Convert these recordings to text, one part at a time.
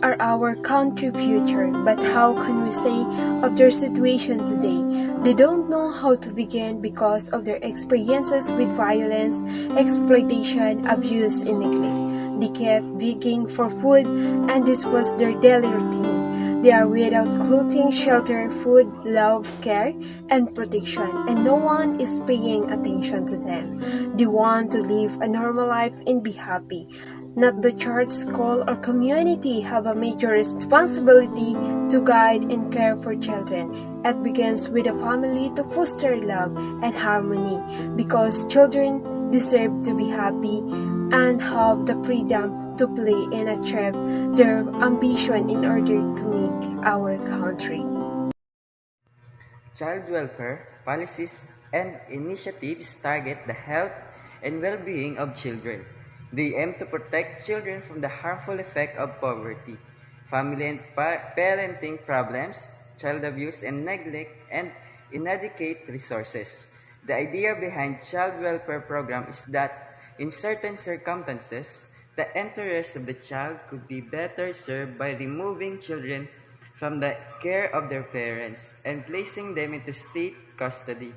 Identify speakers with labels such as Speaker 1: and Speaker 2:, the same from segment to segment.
Speaker 1: are our country future, but how can we say of their situation today? They don't know how to begin because of their experiences with violence, exploitation, abuse, and neglect. They kept begging for food, and this was their daily routine. They are without clothing, shelter, food, love, care, and protection, and no one is paying attention to them. They want to live a normal life and be happy. Not the church, school, or community have a major responsibility to guide and care for children. It begins with a family to foster love and harmony because children deserve to be happy and have the freedom to play and achieve their ambition in order to make our country.
Speaker 2: Child welfare policies and initiatives target the health and well-being of children. They aim to protect children from the harmful effect of poverty, family and parenting problems, child abuse and neglect, and inadequate resources. The idea behind child welfare program is that in certain circumstances, the interests of the child could be better served by removing children from the care of their parents and placing them into state custody,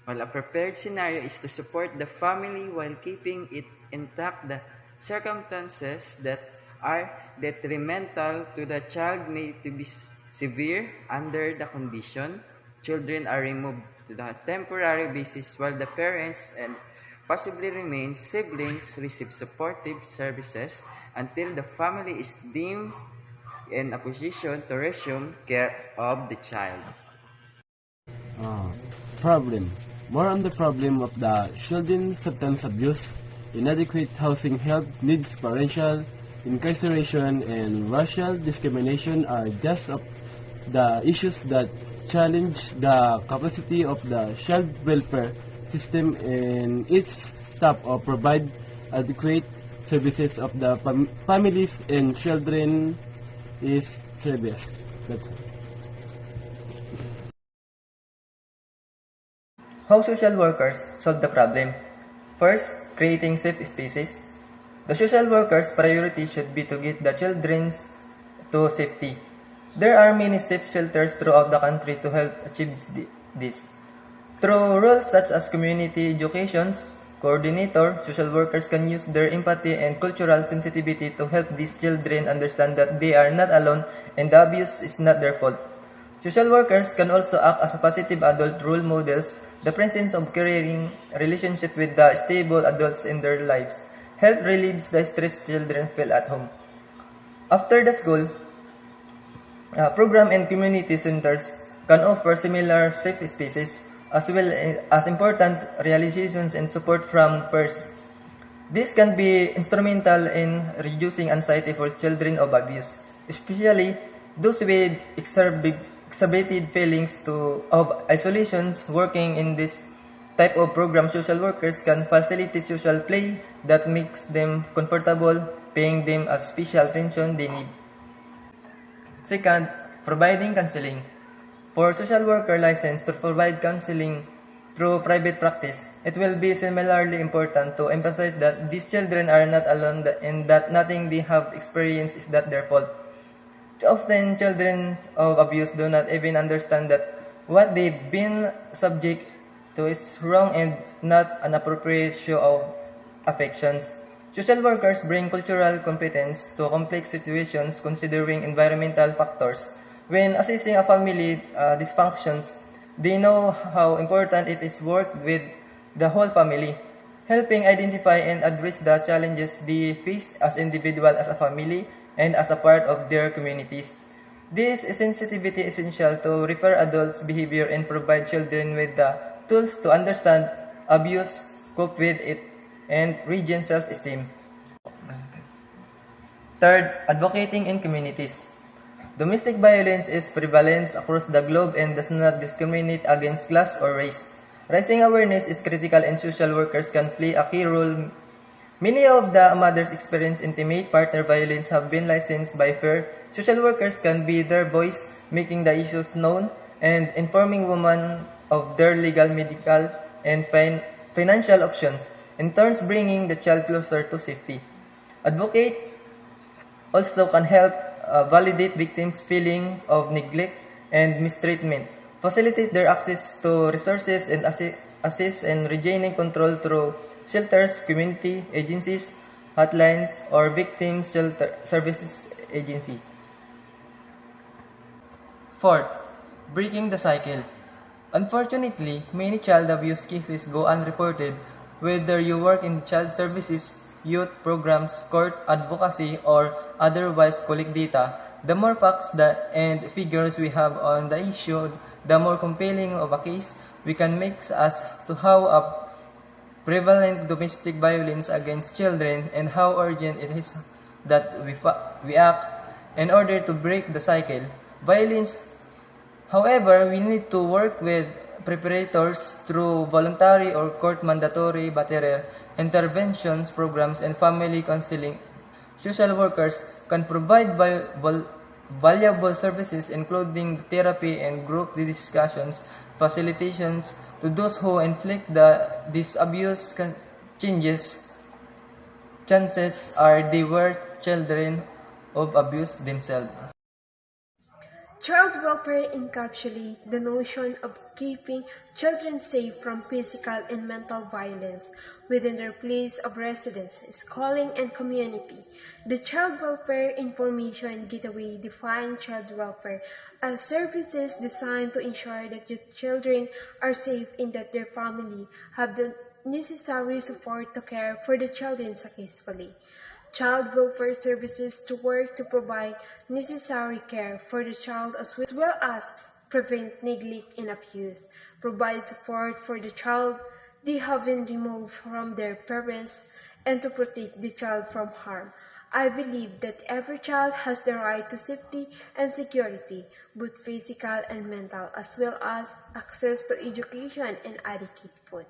Speaker 2: while a prepared scenario is to support the family while keeping it intact. The circumstances that are detrimental to the child may to be severe. Under the condition, children are removed to the temporary basis while the parents and possibly remain siblings receive supportive services until the family is deemed in a position to resume care of the child.
Speaker 3: Uh, Problem. More on the problem of the children substance abuse, inadequate housing, health needs, parental incarceration, and racial discrimination are just of the issues that challenge the capacity of the child welfare system and its staff to provide adequate services of the families and children is service. That's it.
Speaker 4: How social workers solve the problem? First, creating safe spaces. The social workers' priority should be to get the children to safety. There are many safe shelters throughout the country to help achieve this. Through roles such as community education coordinator, social workers can use their empathy and cultural sensitivity to help these children understand that they are not alone and the abuse is not their fault. Social workers can also act as a positive adult role models. The presence of caring relationship with the stable adults in their lives help relieve the stress children feel at home. After the school, program and community centers can offer similar safe spaces as well as important realizations and support from peers. This can be instrumental in reducing anxiety for children of abuse, especially those with exacerbated feelings of isolation. Working in this type of program, social workers can facilitate social play that makes them comfortable, paying them a special attention they need. Second, providing counseling. For social worker license to provide counseling through private practice, it will be similarly important to emphasize that these children are not alone and that nothing they have experienced is that their fault. Often, children of abuse do not even understand that what they've been subject to is wrong and not an appropriate show of affections. Social workers bring cultural competence to complex situations considering environmental factors. When assessing a family dysfunctions, they know how important it is to work with the whole family, helping identify and address the challenges they face as individuals, as a family, and as a part of their communities. This sensitivity is essential to repair adults' behavior and provide children with the tools to understand abuse, cope with it, and regain self-esteem. Third, advocating in communities. Domestic violence is prevalent across the globe and does not discriminate against class or race. Raising awareness is critical and social workers can play a key role. Many of the mothers experience intimate partner violence have been licensed by FAIR. Social workers can be their voice, making the issues known and informing women of their legal, medical, and financial options, in turn bringing the child closer to safety. Advocate also can help validate victims' feeling of neglect and mistreatment, facilitate their access to resources, and assist in regaining control through shelters, community agencies, hotlines, or victims shelter services agency. Fourth, breaking the cycle. Unfortunately, many child abuse cases go unreported. Whether you work in child services, youth programs, court advocacy, or otherwise collect data, the more facts and figures we have on the issue, the more compelling of a case we can make as to how prevalent domestic violence against children and how urgent it is that we act in order to break the cycle. Violence, however, we need to work with preparators through voluntary or court mandatory batterer interventions programs and family counseling. Social workers can provide valuable services including therapy and group discussions, facilitations to those who inflict this abuse chances are they were children of abuse themselves.
Speaker 1: Child welfare encapsulates the notion of keeping children safe from physical and mental violence within their place of residence, schooling, and community. The Child Welfare Information Gateway defines child welfare as services designed to ensure that your children are safe and that their family have the necessary support to care for the children successfully. Child welfare services to work to provide necessary care for the child as well as prevent neglect and abuse, provide support for the child they have been removed from their parents, and to protect the child from harm. I believe that every child has the right to safety and security, both physical and mental, as well as access to education and adequate food.